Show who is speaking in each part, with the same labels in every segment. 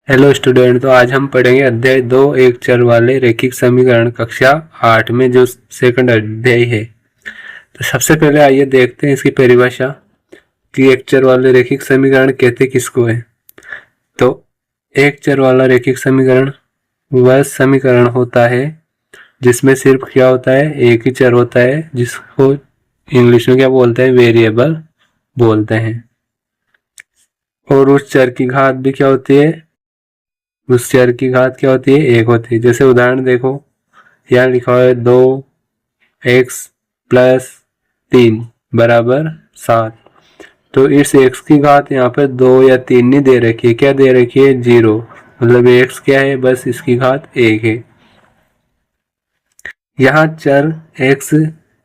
Speaker 1: Hello student. तो आज हम पढ़ेंगे अध्याय 2 एक चर वाले रैखिक समीकरण कक्षा 8 में जो सेकंड अध्याय है। तो सबसे पहले आइए देखते हैं इसकी परिभाषा कि एक चर वाले रैखिक समीकरण कहते किसको है। तो एक चर वाला रैखिक समीकरण वह समीकरण होता है जिसमें सिर्फ क्या होता है, एक ही चर होता है जिसको इंग्लिश में क्या बोलते हैं, वेरिएबल बोलते हैं। और उस चर की घात भी क्या होती है, उस चर की घात क्या होती है, एक होती है। जैसे उदाहरण देखो, यहाँ लिखा हुआ है 2x+3 बराबर 7। तो इस x की घात यहाँ पर 2 या 3 नहीं दे रखी है, क्या दे रखी है, 0। मतलब x क्या है, बस इसकी घात 1 है। यहाँ चर x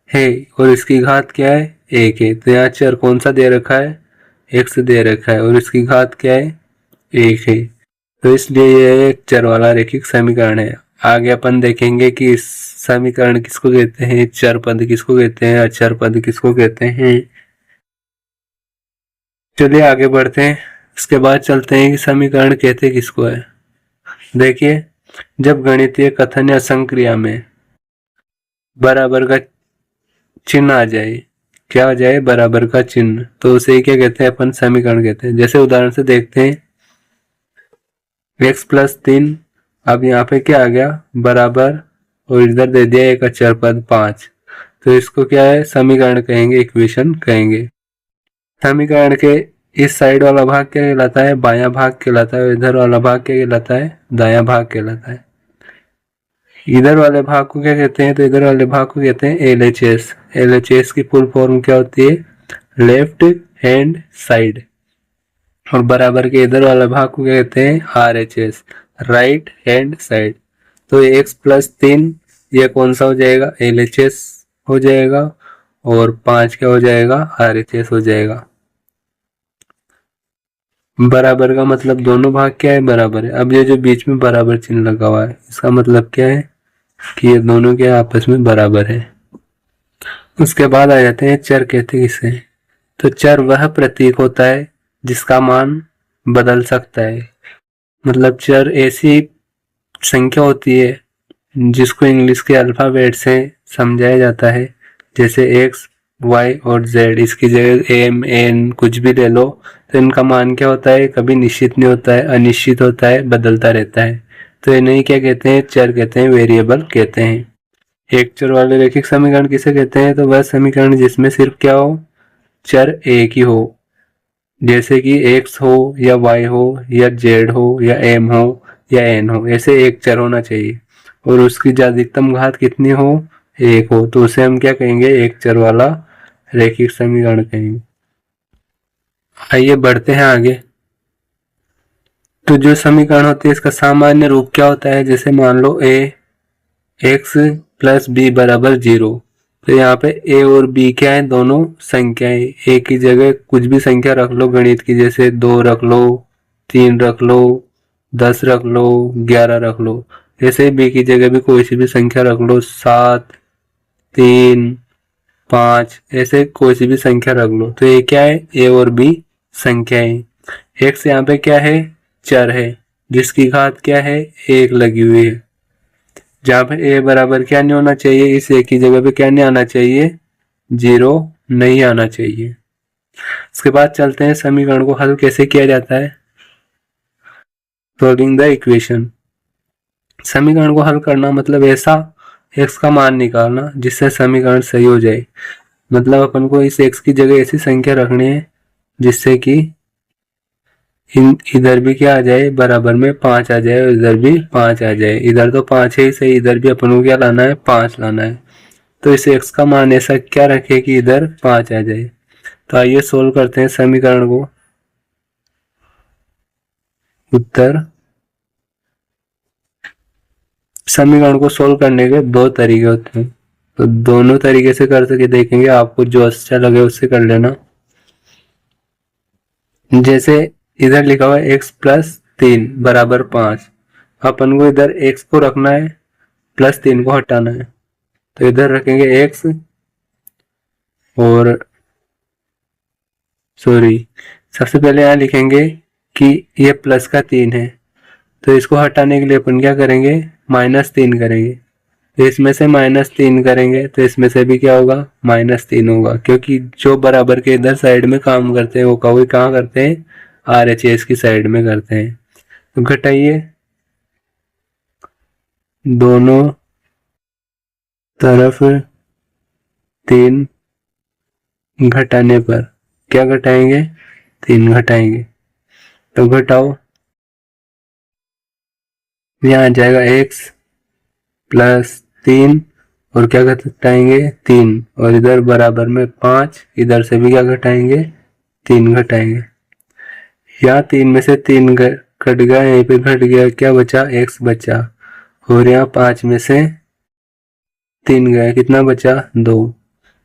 Speaker 1: है और इसकी घात क्या है, 1 है। तो यहाँ चर कौन सा दे रखा है, x दे रखा है और इसकी घात क्या है, 1 है। तो इसलिए यह एक चर वाला रैखिक समीकरण है। आगे अपन देखेंगे कि इस समीकरण किसको कहते हैं, चर पद किसको कहते हैं, अचर पद किसको कहते हैं। चलिए आगे बढ़ते हैं। इसके बाद चलते हैं कि समीकरण कहते किसको है। देखिए, जब गणितीय कथन या संक्रिया में बराबर का चिन्ह आ जाए, क्या आ जाए, बराबर का चिन्ह, तो उसे क्या कहते हैं, अपन समीकरण कहते हैं। जैसे उदाहरण से देखते हैं, x+3, अब यहाँ पे क्या आ गया, बराबर, और इधर दे दिया एक अचर पद 5। तो इसको क्या है, समीकरण कहेंगे, इक्वेशन कहेंगे। समीकरण के इस साइड वाला भाग क्या कहलाता है, बायां भाग कहलाता है। इधर वाला भाग क्या कहलाता है, दायां भाग कहलाता है। इधर वाले भाग को क्या कहते हैं, तो इधर वाले भाग को कहते हैं LHS। LHS की फुल फॉर्म क्या होती है, लेफ्ट हैंड साइड। और बराबर के इधर वाला भाग को क्या कहते हैं, RHS, राइट हैंड साइड। तो x+3 ये कौन सा हो जाएगा, LHS हो जाएगा, और 5 क्या हो जाएगा, RHS हो जाएगा। बराबर का मतलब दोनों भाग क्या है, बराबर है। अब ये जो बीच में बराबर चिन्ह लगा हुआ है, इसका मतलब क्या है कि ये दोनों क्या आपस में बराबर है। उसके बाद आ जाते हैं चर कहते किसे। तो चर वह प्रतीक होता है जिसका मान बदल सकता है। मतलब चर ऐसी संख्या होती है जिसको इंग्लिश के अल्फाबेट से समझाया जाता है। जैसे x, y और z, इसकी जगह m, n कुछ भी ले लो, तो इनका मान क्या होता है, कभी निश्चित नहीं होता है, अनिश्चित होता है, बदलता रहता है। तो इन्हें क्या कहते हैं, चर कहते हैं, वेरिएबल कहते हैं। एक चर वाले रैखिक समीकरण किसे कहते हैं, तो वह समीकरण जिसमें सिर्फ क्या हो, चर एक ही हो। जैसे कि x हो या y हो या z हो या m हो या n हो, ऐसे एक चर होना चाहिए और उसकी अधिकतम घात कितनी हो, 1 हो। तो उसे हम क्या कहेंगे, एक चर वाला रैखिक समीकरण कहेंगे। आइए बढ़ते हैं आगे। तो जो समीकरण होती है इसका सामान्य रूप क्या होता है। जैसे मान लो x+b बराबर 0। तो यहाँ पे a और b क्या है, दोनों संख्याएं। a की जगह कुछ भी संख्या रख लो गणित की, जैसे 2 रख लो, 3 रख लो, 10 रख लो, 11 रख लो। ऐसे ही b की जगह भी कोई सी भी संख्या रख लो, 7, 3, 5, ऐसे कोई सी भी संख्या रख लो। तो ये क्या है, a और b संख्याएं। x यहाँ पे क्या है, चर है जिसकी घात क्या है, 1 लगी हुई है। जहाँ पे a बराबर क्या नहीं होना चाहिए, इस a की जगह पे क्या नहीं आना चाहिए, 0 नहीं आना चाहिए। इसके बाद चलते हैं समीकरण को हल कैसे किया जाता है। Solving the equation. समीकरण को हल करना मतलब ऐसा x का मान निकालना जिससे समीकरण सही हो जाए। मतलब अपन को इस x की जगह ऐसी संख्या रखनी है जिससे कि इधर भी क्या आ जाए, बराबर में 5 आ जाए और इधर भी 5 आ जाए। इधर तो 5 है ही सही, इधर भी अपन को क्या लाना है, 5 लाना है। तो इस x का मान ऐसा क्या रखे कि इधर 5 आ जाए। तो आइए सोल्व करते हैं समीकरण को। उत्तर, समीकरण को सोल्व करने के दो तरीके होते हैं, तो दोनों तरीके से कर सके देखेंगे, आपको जो अच्छा लगे उससे कर लेना। जैसे इधर लिखा हुआ है x+3 बराबर 5। अपन को इधर x को रखना है, +3 को हटाना है। तो इधर रखेंगे x और सबसे पहले यहाँ लिखेंगे कि ये प्लस का 3 है, तो इसको हटाने के लिए अपन क्या करेंगे, -3 करेंगे। तो इसमें से -3 करेंगे तो इसमें से भी क्या होगा, -3 होगा, क्योंकि जो बराबर के इधर साइड में काम करते हैं वो कभी कहाँ करते हैं, RHS की साइड में करते हैं। तो घटाइए, दोनों तरफ 3 घटाने पर क्या घटाएंगे, 3 घटाएंगे। तो घटाओ, यहाँ आ जाएगा x + 3 और क्या घटाएंगे, 3, और इधर बराबर में 5, इधर से भी क्या घटाएंगे, 3 घटाएंगे। यहाँ 3 में से 3 कट गया, यहीं पे घट गया, क्या बचा, x बचा, और यहाँ 5 में से 3 गया, कितना बचा, 2।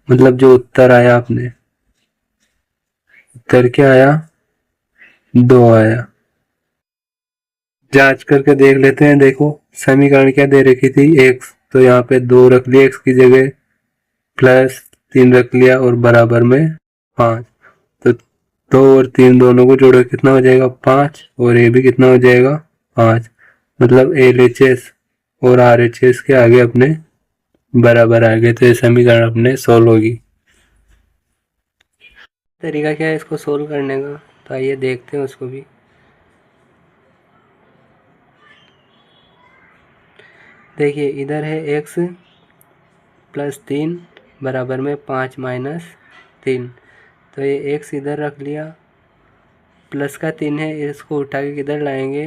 Speaker 1: मतलब जो उत्तर आया अपने, उत्तर क्या आया, 2 आया। जांच करके देख लेते हैं। देखो समीकरण क्या दे रखी थी, x, तो यहाँ पे 2 रख लिया x की जगह, +3 रख लिया और बराबर में 5। तो 2 और 3 दोनों को जोड़ो कितना हो जाएगा, 5, और ये भी कितना हो जाएगा, 5। मतलब LHS और RHS के आगे अपने बराबर आ गए। तो ये समीकरण अपने सोल्व होगी। तरीका क्या है इसको सोल्व करने का, तो आइए देखते हैं उसको भी। देखिए इधर है x + 3 बराबर में 5 - 3, तो ये x इधर रख लिया, प्लस का 3 है, इसको उठा के किधर लाएंगे,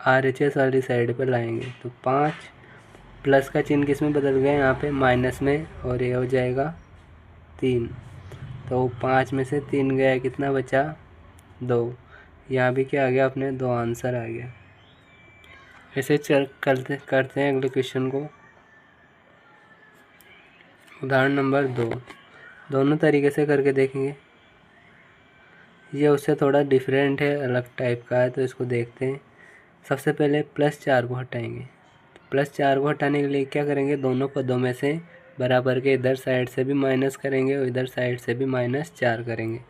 Speaker 1: RHS वाली साइड पर लाएंगे। तो 5 प्लस का चिन्ह किस में बदल गया, यहाँ पे माइनस में, और ये हो जाएगा 3। तो 5 में से 3 गया, कितना बचा, 2। यहाँ भी क्या आ गया अपने, 2 आंसर आ गया। ऐसे करते हैं अगले क्वेश्चन को। उदाहरण नंबर 2, दोनों तरीके से करके देखेंगे। ये उससे थोड़ा डिफरेंट है, अलग टाइप का है, तो इसको देखते हैं। सबसे पहले +4 को हटाएंगे। +4 को हटाने के लिए क्या करेंगे, दोनों पदों में से बराबर के इधर साइड से भी माइनस करेंगे और इधर साइड से भी -4 करेंगे।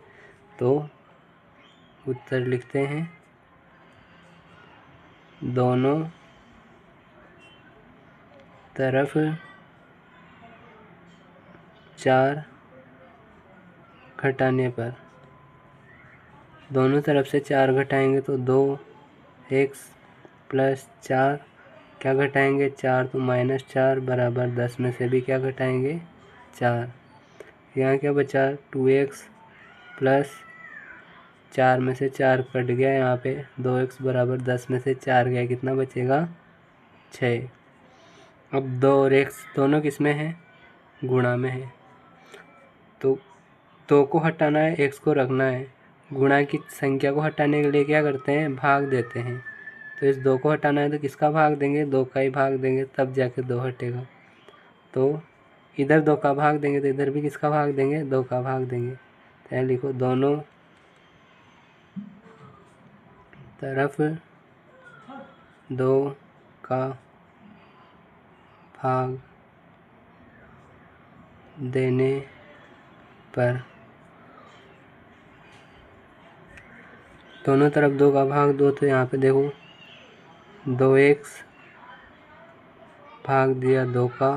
Speaker 1: तो उत्तर लिखते हैं, दोनों तरफ 4 घटाने पर, दोनों तरफ से 4 घटाएंगे तो 2x + 4, क्या घटाएंगे, 4, तो -4 बराबर 10 में से भी क्या घटाएंगे, 4। यहाँ क्या बचा, 2x + 4 में से 4 कट गया, यहाँ पे 2x बराबर 10 में से 4 गया, कितना बचेगा, 6। अब 2 और x दोनों किस में है, गुणा में है। तो 2 को हटाना है, x को रखना है। गुणा की संख्या को हटाने के लिए क्या करते हैं, भाग देते हैं। तो इस 2 को हटाना है तो किसका भाग देंगे, 2 का ही भाग देंगे, तब जाके 2 हटेगा। तो इधर 2 का भाग देंगे तो इधर भी किसका भाग देंगे, 2 का भाग देंगे। तो यहाँ लिखो, दोनों तरफ 2 का भाग देने पर, दोनों तरफ 2 का भाग दो, तो यहाँ पे देखो 2x भाग दिया 2 का,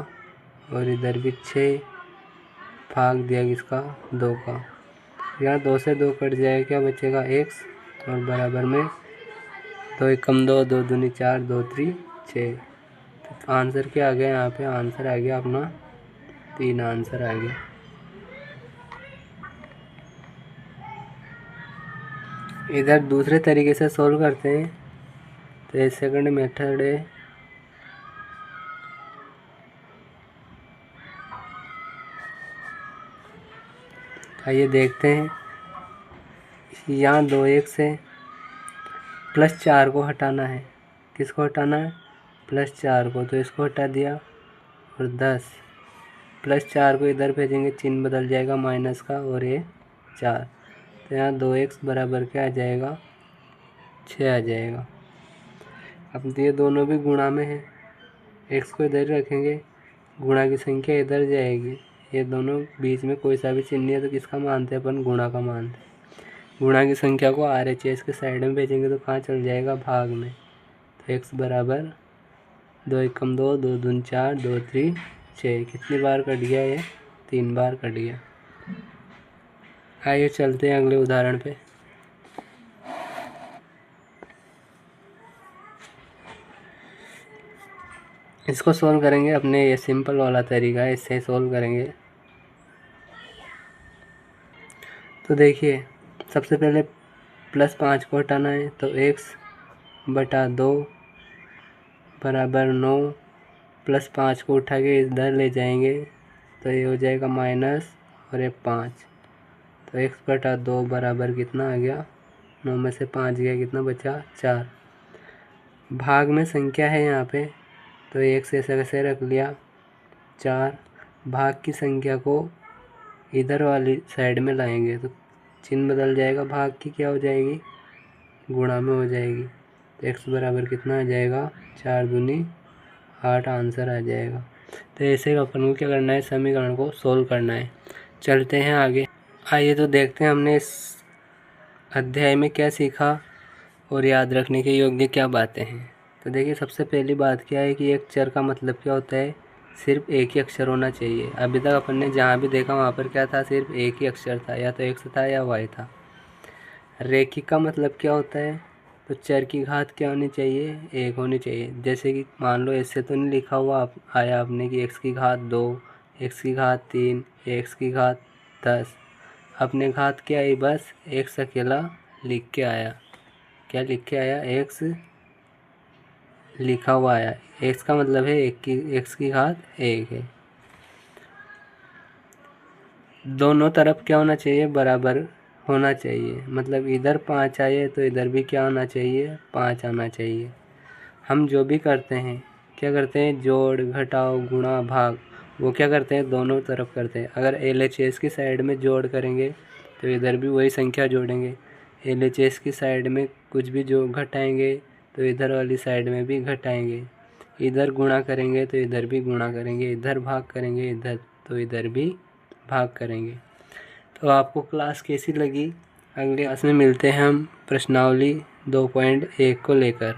Speaker 1: और इधर भी 6 भाग दिया किसका, 2 का। यहाँ 2 से 2 कट जाएगा, क्या बचेगा, x, और बराबर में 2 एकम 2, 2 दूनी 4, 2 3 6। तो आंसर क्या आ गया, यहाँ पे आंसर आ गया अपना 3 आंसर आ गया। इधर दूसरे तरीके से सोल्व करते हैं। तो ये सेकंड मेथड है। आइए देखते हैं। यहाँ 2x है, +4 को हटाना है। किसको हटाना है, +4 को, तो इसको हटा दिया, और 10 +4 को इधर भेजेंगे, चिन्ह बदल जाएगा माइनस का, और ये 4। तो यहाँ 2x बराबर क्या आ जाएगा, 6 आ जाएगा। अब ये दोनों भी गुणा में है, x को इधर रखेंगे, गुणा की संख्या इधर जाएगी, ये दोनों बीच में कोई सा भी चिन्ह नहीं है, तो किसका मानते हैं अपन, गुणा का मानते हैं। गुणा की संख्या को RHS के साइड में भेजेंगे तो कहाँ चल जाएगा, भाग में। x बराबर 2 एकम 2, 2 दूनी 4, 2 3 6। कितनी बार कट गया ये? 3 बार कट गया। आइए चलते हैं अगले उदाहरण पे। इसको सोल्व करेंगे अपने, ये सिंपल वाला तरीका है, इससे सोल्व करेंगे। तो देखिए सबसे पहले +5 को हटाना है, तो x/2 बराबर 9, +5 को उठा के इधर ले जाएंगे तो ये हो जाएगा माइनस और ये 5। तो x/2 बराबर कितना आ गया? 9 में से 5 गया, कितना बचा? 4। भाग में संख्या है यहाँ पे, तो x ऐसे कैसे रख लिया 4। भाग की संख्या को इधर वाली साइड में लाएंगे तो चिन्ह बदल जाएगा, भाग की क्या हो जाएगी? गुणा में हो जाएगी। तो x बराबर कितना आ जाएगा? 4 दूनी 8 आंसर आ जाएगा। तो ऐसे अपन को क्या करना है? समीकरण को सोल्व करना है। चलते हैं आगे। आइए तो देखते हैं हमने इस अध्याय में क्या सीखा और याद रखने के योग्य क्या बातें हैं। तो देखिए सबसे पहली बात क्या है कि एक चर का मतलब क्या होता है? सिर्फ एक ही अक्षर होना चाहिए। अभी तक अपन ने जहाँ भी देखा वहाँ पर क्या था? सिर्फ एक ही अक्षर था, या तो x था या y था। रेखिक का मतलब क्या होता है? तो चर की घात क्या होनी चाहिए? 1 होनी चाहिए। जैसे कि मान लो ऐसे तो नहीं लिखा हुआ आया आपने कि x की घात 2, x की घात 3, x की घात 10। अपने घात क्या आई? बस x अकेला लिख के आया। क्या लिख के आया? x लिखा हुआ आया। x का मतलब है x की घात 1 है। दोनों तरफ क्या होना चाहिए? बराबर होना चाहिए। मतलब इधर 5 आए तो इधर भी क्या होना चाहिए? 5 आना चाहिए। हम जो भी करते हैं क्या करते हैं? जोड़, घटाव, गुणा, भाग, वो क्या करते हैं? दोनों तरफ करते हैं। अगर LHS की साइड में जोड़ करेंगे तो इधर भी वही संख्या जोड़ेंगे। LHS की साइड में कुछ भी जो घटाएंगे तो इधर वाली साइड में भी घटाएंगे। इधर गुणा करेंगे तो इधर भी गुणा करेंगे। इधर भाग करेंगे इधर तो इधर भी भाग करेंगे। तो आपको क्लास कैसी लगी? अगली क्लास में मिलते हैं हम प्रश्नावली 2.1 को लेकर।